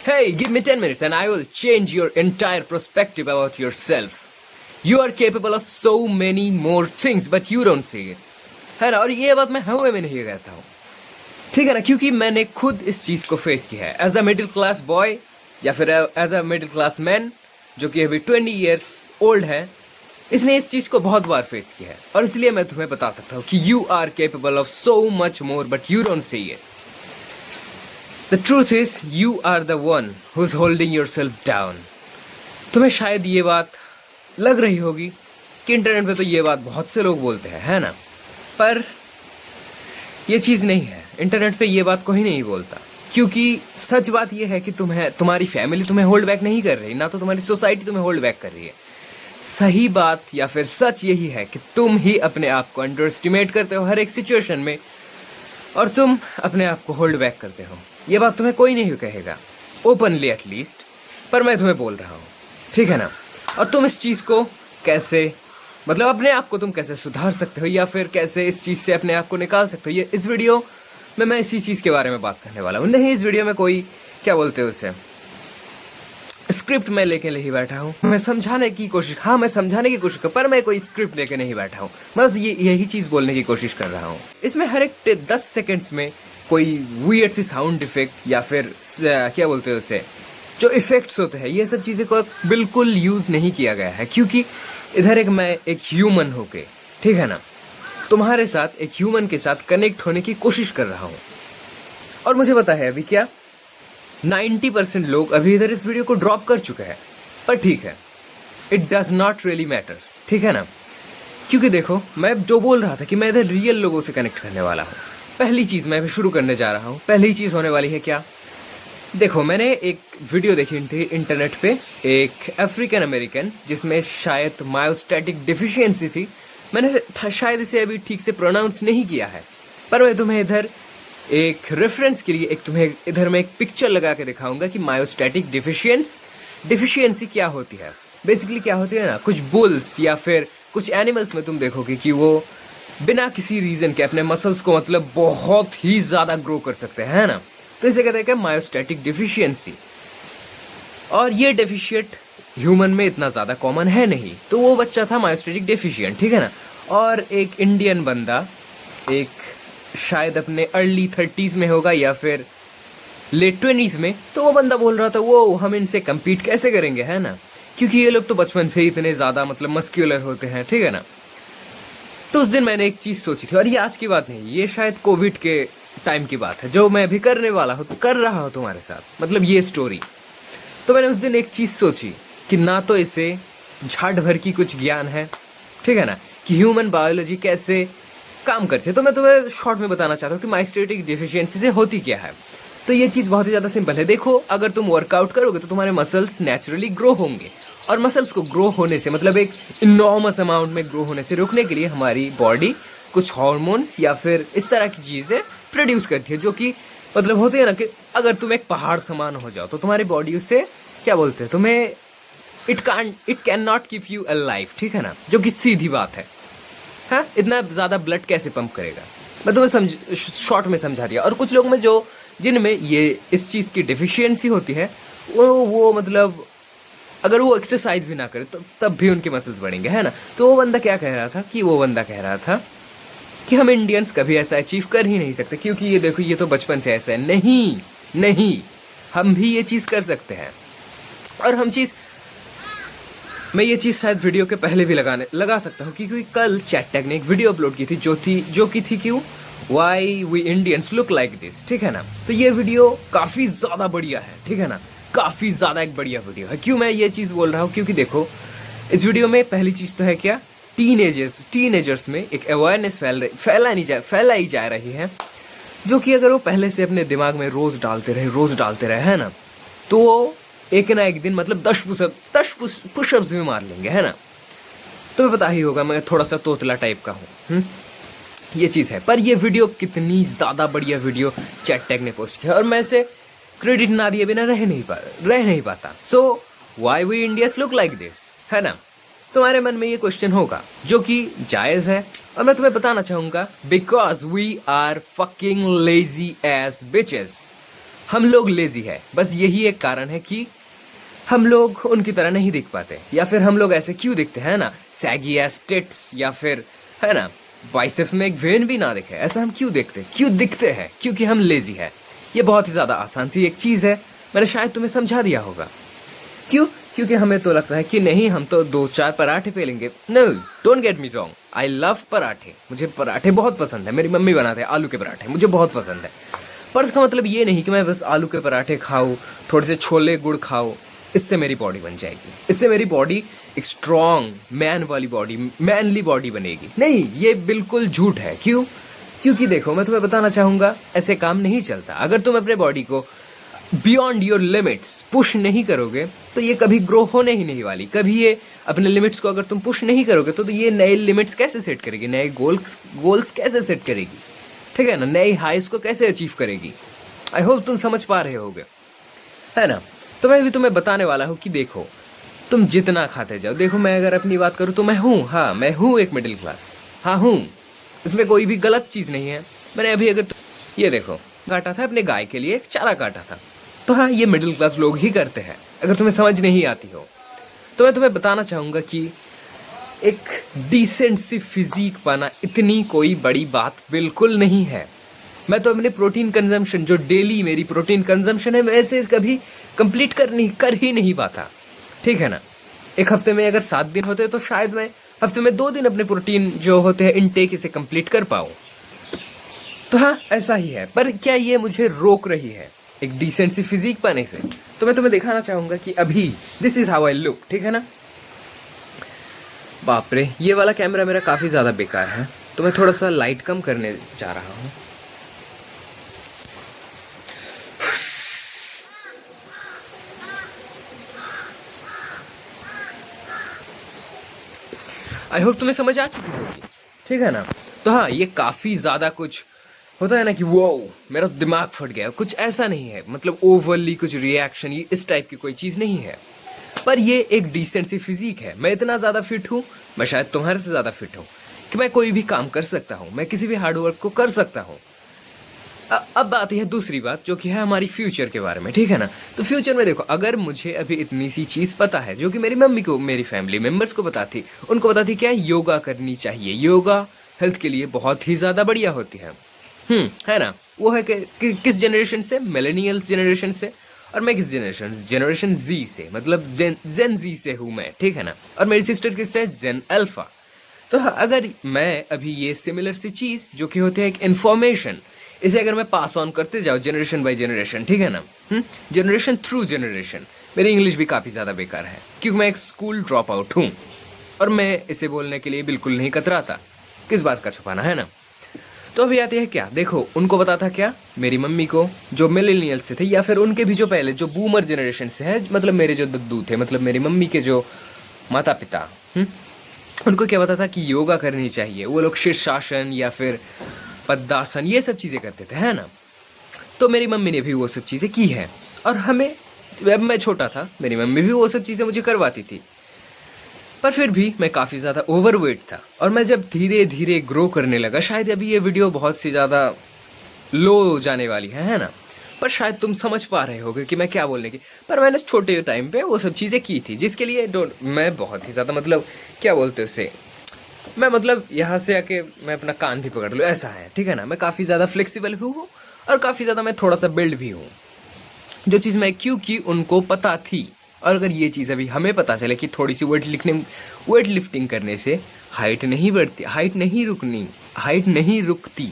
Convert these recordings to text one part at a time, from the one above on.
Hey, give me 10 minutes and I will change your entire perspective about yourself. You are capable of so many more things, but you don't see it. है ना? और ये बात मैं हवा में नहीं कहता हूँ, ठीक है ना, क्योंकि मैंने खुद इस चीज को फेस किया है as a middle class boy या फिर as a middle class man जो कि अभी 20 ईयर्स ओल्ड है। इसने इस चीज को बहुत बार फेस किया है और इसलिए मैं तुम्हें बता सकता हूँ कि you are capable of so much more but you don't see it. The truth is you are the one who is holding yourself down. तुम्हें शायद ये बात लग रही होगी कि इंटरनेट पे तो ये बात बहुत से लोग बोलते हैं, है ना, पर ये चीज नहीं है। इंटरनेट पे ये बात कोई नहीं बोलता, क्योंकि सच बात ये है कि तुम्हारी फैमिली तुम्हें होल्ड बैक नहीं कर रही, ना तो तुम्हारी सोसाइटी तुम्हें होल्ड बैक कर रही है। सही बात या फिर सच यही है कि तुम ही अपने आप को अंडर एस्टिमेट करते हो हर एक सिचुएशन में और तुम अपने आप को होल्ड बैक करते हो। ये बात तुम्हें कोई नहीं कहेगा ओपनली एटलीस्ट, पर मैं तुम्हें बोल रहा हूँ, ठीक है ना। और तुम इस चीज को कैसे, मतलब अपने आप को तुम कैसे सुधार सकते हो या फिर कैसे इस चीज से अपने आप को निकाल सकते हो, ये इस वीडियो में मैं इसी चीज के बारे में बात करने वाला हूँ। नहीं, इस वीडियो में कोई क्या बोलते हैं उसे स्क्रिप्ट मैं लेके नहीं बैठा हूँ। मैं समझाने की कोशिश कर, पर मैं कोई स्क्रिप्ट लेके नहीं बैठा हूँ। बस यही चीज बोलने की कोशिश कर रहा हूँ। इसमें हर एक 10 सेकेंड्स में कोई वियर्ड सी साउंड इफेक्ट या फिर क्या बोलते हैं उसे जो इफेक्ट्स होते हैं, ये सब चीजें को बिल्कुल यूज नहीं किया गया है, क्योंकि इधर मैं एक ह्यूमन होके, ठीक है ना, तुम्हारे साथ एक ह्यूमन के साथ कनेक्ट होने की कोशिश कर रहा हूं। और मुझे पता है अभी क्या 90% लोग अभी इधर इस वीडियो को ड्रॉप कर चुके हैं, पर ठीक है, it does not really matter, ठीक है ना, क्योंकि देखो मैं जो बोल रहा था कि मैं इधर रियल लोगों से कनेक्ट करने वाला हूँ। पहली चीज मैं अभी शुरू करने जा रहा हूँ। पहली चीज होने वाली है क्या, देखो मैंने एक वीडियो देखी थी इंटरनेट पे, एक अफ्रीकन अमेरिकन जिसमें शायद मायोस्टैटिक डिफिशियंसी थी। मैंने शायद इसे अभी ठीक से प्रोनाउंस नहीं किया है, पर मैं तुम्हें इधर एक रेफरेंस के लिए तुम्हें इधर मैं एक पिक्चर लगा के दिखाऊंगा कि मायोस्टैटिक डिफिशियंसी क्या होती है। बेसिकली क्या होती है ना, कुछ बुल्स या फिर कुछ एनिमल्स में तुम देखोगे कि वो बिना किसी रीजन के अपने मसल्स को मतलब बहुत ही ज्यादा ग्रो कर सकते हैं, है ना। तो इसे कहते हैं मायोस्टैटिक डिफिशियंसी, और ये डेफिशिएंट ह्यूमन में इतना ज्यादा कॉमन है नहीं। तो वो बच्चा था मायोस्टैटिक डेफिशिएंट, ठीक है ना। और एक इंडियन बंदा, एक शायद अपने अर्ली 30s में होगा या फिर लेट 20s में, तो वो बंदा बोल रहा था वो हम इनसे कम्पीट कैसे करेंगे, है ना, क्योंकि ये लोग तो बचपन से ही इतने ज्यादा मतलब मस्क्यूलर होते हैं, ठीक है ना। तो उस दिन मैंने एक चीज सोची थी, और ये आज की बात नहीं, ये शायद कोविड के टाइम की बात है, जो मैं अभी करने वाला हूँ, कर रहा हूँ तुम्हारे साथ, मतलब ये स्टोरी। तो मैंने उस दिन एक चीज सोची कि ना तो इसे झाड़ भर की कुछ ज्ञान है, ठीक है ना, कि ह्यूमन बायोलॉजी कैसे काम करती है। तो मैं तुम्हें शॉर्ट में बताना चाहता हूँ कि मायोस्टैटिक डिफिशियंसी से होती क्या है। तो ये चीज बहुत ही ज्यादा सिंपल है। देखो, अगर तुम वर्कआउट करोगे तो तुम्हारे मसल्स नेचुरली ग्रो होंगे, और मसल्स को ग्रो होने से मतलब एक इनॉर्मस अमाउंट में ग्रो होने से रोकने के लिए हमारी बॉडी कुछ हार्मोन्स या फिर इस तरह की चीजें प्रोड्यूस करती है, जो कि मतलब होते हैं ना कि अगर तुम एक पहाड़ समान हो जाओ तो तुम्हारी बॉडी उससे क्या बोलते हैं, तुम्हें it can not keep you alive, ठीक है ना, जो कि सीधी बात है। हाँ, इतना ज्यादा ब्लड कैसे पंप करेगा। मैं तुम्हें शॉर्ट में समझा दिया। और कुछ लोग में जिनमें ये इस चीज की डिफिशियंसी होती है, वो मतलब अगर वो एक्सरसाइज भी ना करे तो तब भी उनके मसल्स बढ़ेंगे, है ना। तो वो बंदा क्या कह रहा था कि हम इंडियंस कभी ऐसा अचीव कर ही नहीं सकते, क्योंकि ये देखो ये तो बचपन से ऐसा है। नहीं, हम भी ये चीज कर सकते हैं। और मैं ये चीज शायद वीडियो के पहले भी लगा सकता हूँ, क्योंकि कल चैटटैग ने एक वीडियो अपलोड की थी जो की थी क्यों why we Indians look like this, ठीक है ना। तो ये वीडियो काफी ज्यादा बढ़िया है, ठीक है ना, काफी ज्यादा एक बढ़िया वीडियो है। क्यों मैं ये चीज बोल रहा हूँ, क्योंकि देखो इस वीडियो में पहली चीज तो है क्या, टीनेजर्स में एक अवेयरनेस फैलाई जा रही है, जो कि अगर वो पहले से अपने दिमाग में रोज डालते रहे, है ना, तो वो एक ना एक दिन मतलब 10 पुशअप्स भी मार लेंगे, है ना। तुम्हें पता ही होगा मैं थोड़ा सा तोतला टाइप का हूँ, ये चीज है। पर ये वीडियो कितनी ज्यादा बढ़िया वीडियो चैटटैग ने पोस्ट किया, और मैं इसे क्रेडिट ना दिए बिना रह नहीं पाता। So why we Indians look like this, है ना। तुम्हारे मन में ये क्वेश्चन होगा, जो कि जायज है, और मैं तुम्हें बताना चाहूंगा because we are fucking lazy as bitches. हम लोग लेजी है, बस यही एक कारण है कि हम लोग उनकी तरह नहीं दिख पाते, या फिर हम लोग ऐसे क्यों दिखते हैं ना, सैगी एस टिट्स, या फिर है ना बाइसेप्स में एक वेन भी ना दिखे, ऐसा हम क्यों दिखते हैं? क्योंकि हम लेजी है। ये बहुत ही ज्यादा आसान सी एक चीज है, मैंने शायद तुम्हें समझा दिया होगा। क्यों? क्योंकि हमें तो लगता है कि नहीं, हम तो 2-4 पराठे पे लेंगे। No, don't get me wrong, I love पराठे, मुझे पराठे बहुत पसंद है। मेरी मम्मी बनाते हैं आलू के पराठे, मुझे बहुत पसंद है। पर इसका मतलब ये नहीं कि मैं बस आलू के पराठे खाऊं, थोड़े से छोले गुड़ खाऊं, इससे मेरी बॉडी बन जाएगी, इससे मेरी बॉडी एक स्ट्रॉन्ग मैन वाली बॉडी, मैनली बॉडी बनेगी। नहीं, ये बिल्कुल झूठ है। क्यों? क्योंकि देखो, मैं तुम्हें बताना चाहूंगा, ऐसे काम नहीं चलता। अगर तुम अपने बॉडी को बियॉन्ड योर लिमिट्स पुश नहीं करोगे तो ये कभी ग्रो होने ही नहीं वाली। कभी ये अपने लिमिट्स को अगर तुम पुश नहीं करोगे तो ये नए लिमिट्स कैसे सेट करेगी, नए गोल्स कैसे सेट करेगी, ठीक है ना, नई हाइस को कैसे अचीव करेगी। आई होप तुम समझ पा रहे होगे, है ना। तो मैं भी तुम्हें बताने वाला हूँ कि देखो, तुम जितना खाते जाओ, देखो मैं अगर अपनी बात करूँ तो मैं हूँ एक मिडिल क्लास, हाँ हूँ, इसमें कोई भी गलत चीज़ नहीं है। मैंने अभी अगर ये देखो काटा था, अपने गाय के लिए एक चारा काटा था, तो हाँ, ये मिडिल क्लास लोग ही करते हैं। अगर तुम्हें समझ नहीं आती हो तो मैं तुम्हें बताना चाहूँगा कि एक डिसेंट सी फिजिक पाना इतनी कोई बड़ी बात बिल्कुल नहीं है। मैं तो अपने प्रोटीन कंजम्पशन, जो डेली मेरी प्रोटीन कंजम्पशन है, मैं ऐसे कभी कंप्लीट कर ही नहीं पाता, ठीक है ना। एक हफ्ते में अगर 7 दिन होते तो शायद मैं हफ्ते में 2 दिन अपने प्रोटीन जो होते हैं इनटेक, इसे कंप्लीट कर पाऊँ। तो हाँ, ऐसा ही है। पर क्या ये मुझे रोक रही है एक डिसेंट सी फिजिक पाने से? तो मैं तुम्हें दिखाना चाहूंगा कि अभी this is how I look, ठीक है ना। बाप रे, ये वाला कैमरा मेरा काफी ज्यादा बेकार है, तो मैं थोड़ा सा लाइट कम करने जा रहा हूँ। आई होप तुम्हें समझ आ चुकी होगी, ठीक है ना। तो हाँ, ये काफी ज्यादा कुछ होता है ना कि वो मेरा दिमाग फट गया, कुछ ऐसा नहीं है, मतलब ओवरली कुछ रिएक्शन, ये इस टाइप की कोई चीज नहीं है। पर ये एक डिसेंट सी फिजिक है। मैं इतना ज्यादा फिट हूँ, मैं शायद तुम्हारे से ज्यादा फिट हूँ, कि मैं कोई भी काम कर सकता हूँ, मैं किसी भी हार्डवर्क को कर सकता हूँ। अब बात यह दूसरी बात, जो कि है हमारी फ्यूचर के बारे में, ठीक है ना। तो फ्यूचर में देखो, अगर मुझे अभी इतनी सी चीज पता है, जो कि मेरी मम्मी को, मेरी फैमिली मेंबर्स को पता थी, उनको पता थी क्या, योगा करनी चाहिए, योगा हेल्थ के लिए बहुत ही ज्यादा बढ़िया होती है। है ना। वो है कि किस जनरेशन से, मिलेनियल्स जनरेशन से, और मैं किस जनरेशन जी से, मतलब जेन जी से हूँ मैं, ठीक है ना। और मेरी सिस्टर किससे, जेन अल्फा। तो हाँ, अगर मैं अभी ये सिमिलर सी चीज जो कि होती है एक इन्फॉर्मेशन, इसे अगर मैं पास ऑन करते जाऊँ जनरेशन बाय जनरेशन, ठीक है ना, जनरेशन थ्रू जनरेशन। मेरी इंग्लिश भी काफी ज्यादा बेकार है, क्योंकि मैं एक स्कूल ड्रॉप आउट हूँ, और मैं इसे बोलने के लिए बिल्कुल नहीं कतराता, किस बात का छुपाना, है ना। तो अभी आती है क्या, देखो उनको पता था क्या, मेरी मम्मी को, जो मिलेनियल से थे, या फिर उनके भी जो पहले जो बूमर जनरेशन से है, मतलब मेरे जो दद्दू थे, मतलब मेरी मम्मी के जो माता पिता, उनको क्या पता था कि योगा करनी चाहिए। वो लोग शीर्षासन या फिर पद्मासन, ये सब चीज़ें करते थे, है ना। तो मेरी मम्मी ने भी वो सब चीज़ें की है, और हमें, जब मैं छोटा था, मेरी मम्मी भी वो सब चीज़ें मुझे करवाती थी। पर फिर भी मैं काफ़ी ज़्यादा ओवरवेट था, और मैं जब धीरे धीरे ग्रो करने लगा, शायद अभी ये वीडियो बहुत सी ज़्यादा लो जाने वाली है ना, पर शायद तुम समझ पा रहे होगे कि मैं क्या बोलने की। पर मैंने छोटे टाइम पे वो सब चीज़ें की थी, जिसके लिए मैं बहुत ही ज़्यादा, मतलब क्या बोलते उसे, मैं मतलब यहाँ से आके मैं अपना कान भी पकड़ लूँ, ऐसा है, ठीक है ना। मैं काफ़ी ज़्यादा फ्लेक्सिबल भी हूँ, और काफ़ी ज़्यादा मैं थोड़ा सा बिल्ड भी हूँ, जो चीज़ मैं, क्योंकि उनको पता थी। और अगर ये चीज़ अभी हमें पता चले कि थोड़ी सी वेट लिफ्टिंग करने से हाइट नहीं बढ़ती, हाइट नहीं रुकती,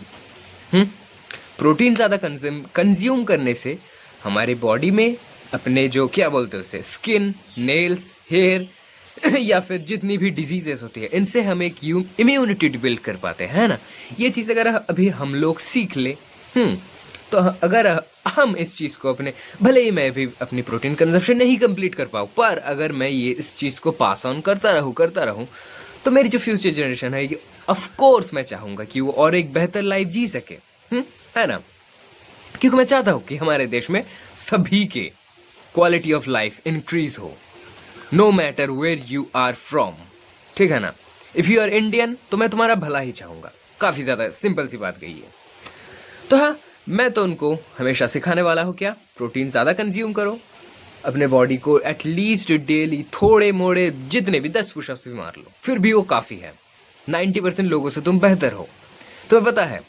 प्रोटीन ज़्यादा कंज्यूम करने से हमारे बॉडी में अपने जो क्या बोलते हैं उसे, स्किन, नेल्स, हेयर या फिर जितनी भी डिजीजेस होती है, इनसे हम एक इम्यूनिटी बिल्ड कर पाते हैं ना। ये चीज़ अगर अभी हम लोग सीख ले, तो अगर हम इस चीज़ को अपने, भले ही मैं भी अपनी प्रोटीन कंजप्शन नहीं कंप्लीट कर पाऊँ, पर अगर मैं ये इस चीज़ को पास ऑन करता रहूँ, तो मेरी जो फ्यूचर जनरेशन है, ये ऑफ कोर्स मैं चाहूँगा कि वो और एक बेहतर लाइफ जी सके, है ना। क्योंकि मैं चाहता हूँ कि हमारे देश में सभी के क्वालिटी ऑफ लाइफ इंक्रीज हो, no matter where you are from, ठीक है ना। इफ़ यू आर इंडियन, तो मैं तुम्हारा भला ही चाहूँगा। काफ़ी ज़्यादा सिंपल सी बात कही है। तो हाँ, मैं तो उनको हमेशा सिखाने वाला हूँ क्या, प्रोटीन ज़्यादा कंज्यूम करो, अपने बॉडी को एटलीस्ट डेली थोड़े मोड़े जितने भी 10 पुशअप्स भी मार लो, फिर भी वो काफ़ी है। 90% लोगों से तुम बेहतर हो। तुम्हें पता है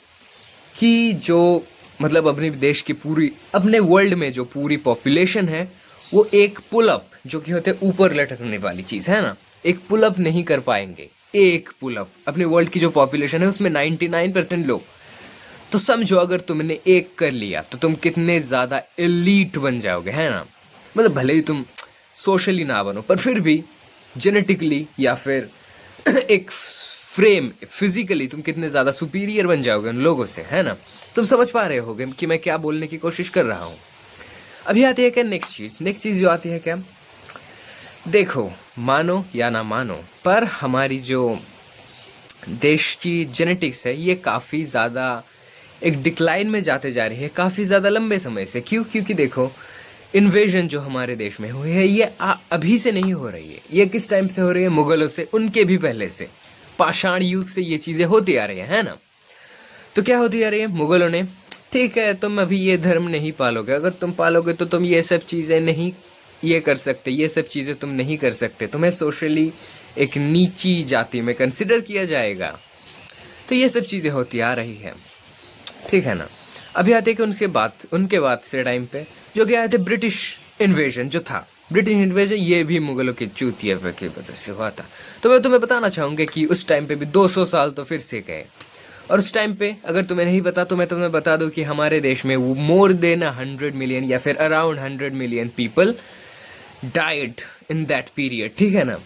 कि जो मतलब अपने देश की पूरी, अपने वर्ल्ड में जो पूरी पॉपुलेशन है, वो एक पुलअप, जो कि होते हैं ऊपर लटकने वाली चीज़ है ना, एक पुलअप नहीं कर पाएंगे। एक पुलअप, अपने वर्ल्ड की जो पॉपुलेशन है उसमें 99% लोग। तो समझो अगर तुमने एक कर लिया तो तुम कितने ज़्यादा एलीट बन जाओगे, है ना। मतलब भले ही तुम सोशली ना बनो, पर फिर भी जेनेटिकली या फिर एक फ्रेम फिजिकली तुम कितने ज़्यादा सुपीरियर बन जाओगे उन लोगों से, है ना। तुम समझ पा रहे होगे कि मैं क्या बोलने की कोशिश कर रहा हूँ। अभी आती है क्या नेक्स्ट चीज़ जो आती है क्या, देखो मानो या ना मानो, पर हमारी जो देश की जेनेटिक्स है ये काफ़ी ज़्यादा एक डिक्लाइन में जाते जा रही है, काफ़ी ज़्यादा लंबे समय से। क्यों? क्योंकि देखो इन्वेजन जो हमारे देश में हुई है ये अभी से नहीं हो रही है। ये किस टाइम से हो रही है? मुगलों से, उनके भी पहले से, पाषाण युग से ये चीज़ें होती आ रही है ना। तो क्या होती आ रही है, मुगलों ने, ठीक है तुम अभी ये धर्म नहीं पालोगे, अगर तुम पालोगे तो तुम ये सब चीज़ें नहीं ये कर सकते, ये सब चीज़ें तुम नहीं कर सकते, तुम्हें सोशली एक नीची जाति में कंसिडर किया जाएगा। तो ये सब चीज़ें होती आ रही है, ठीक है ना। अभी आते कि उनके बाद से टाइम पे जो कि आए थे ब्रिटिश इन्वेजन जो था, ब्रिटिश इन्वेजन ये भी मुगलों के चूतिया की वजह से हुआ था। तो मैं तुम्हें बताना चाहूँगा कि उस टाइम पे भी 200 साल तो फिर से गए। और उस टाइम पे अगर तुम्हें नहीं पता तो मैं तुम्हें बता दूं कि हमारे देश में मोर देन 100 मिलियन या फिर around 100 million people died in that period, ठीक है ना।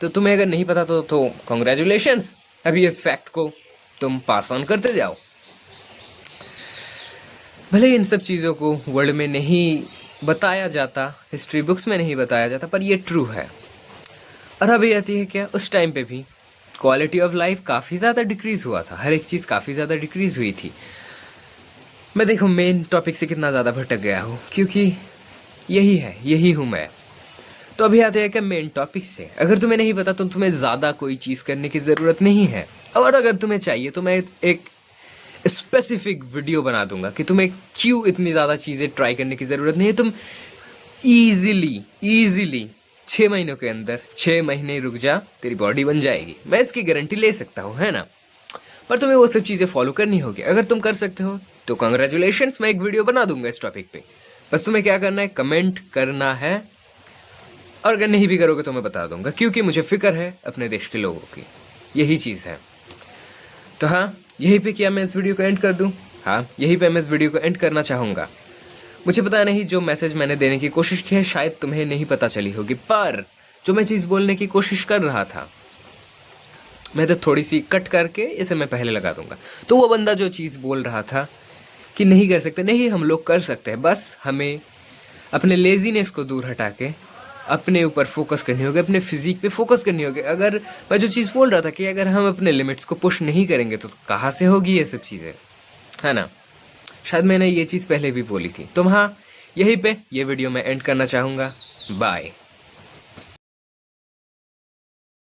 तो तुम्हें अगर नहीं पता तो कॉन्ग्रेचुलेशंस, अभी इस फैक्ट को तुम पास ऑन करते जाओ। भले इन सब चीज़ों को वर्ल्ड में नहीं बताया जाता, हिस्ट्री बुक्स में नहीं बताया जाता, पर ये ट्रू है। और अभी आती है क्या, उस टाइम पे भी क्वालिटी ऑफ लाइफ काफ़ी ज़्यादा डिक्रीज़ हुआ था, हर एक चीज़ काफ़ी ज़्यादा डिक्रीज़ हुई थी। मैं देखो मेन टॉपिक से कितना ज़्यादा भटक गया हूँ, क्योंकि यही हूँ मैं। तो अभी आते हैं क्या मेन टॉपिक से। अगर तुम्हें नहीं पता तो तुम्हें ज़्यादा कोई चीज़ करने की ज़रूरत नहीं है, और अगर तुम्हें चाहिए तो मैं एक स्पेसिफिक वीडियो बना दूंगा कि तुम्हें क्यों इतनी ज़्यादा चीज़ें ट्राई करने की ज़रूरत नहीं है। तुम ईजिली 6 महीनों के अंदर, 6 महीने रुक जा, तेरी बॉडी बन जाएगी, मैं इसकी गारंटी ले सकता हूँ, है ना। पर तुम्हें वो सब चीज़ें फॉलो करनी होगी। अगर तुम कर सकते हो तो कॉन्ग्रेचुलेशंस, मैं एक वीडियो बना दूंगा इस टॉपिक पे। बस तुम्हें क्या करना है, कमेंट करना है, और अगर नहीं भी करोगे तो मैं बता दूंगा, क्योंकि मुझे फिक्र है अपने देश के लोगों की, यही चीज़ है। तो हाँ, यहीं पे क्या मैं इस वीडियो को एंड कर दूं? हाँ, यहीं पे मैं इस वीडियो को एंड करना चाहूँगा। मुझे पता नहीं जो मैसेज मैंने देने की कोशिश की है शायद तुम्हें नहीं पता चली होगी, पर जो मैं चीज़ बोलने की कोशिश कर रहा था मैं तो थोड़ी सी कट करके इसे मैं पहले लगा दूंगा। तो वो बंदा जो चीज़ बोल रहा था कि नहीं कर सकते, नहीं, हम लोग कर सकते हैं, बस हमें अपने लेजीनेस को दूर हटा के अपने ऊपर फोकस करनी होगी, अपने फिजिक पे फोकस करनी होगी। अगर मैं जो चीज़ बोल रहा था कि अगर हम अपने लिमिट्स को पुश नहीं करेंगे तो कहाँ से होगी ये सब चीज़ें, है ना। शायद मैंने ये चीज़ पहले भी बोली थी। तो हाँ, यहीं पे ये वीडियो मैं एंड करना चाहूँगा। बाय।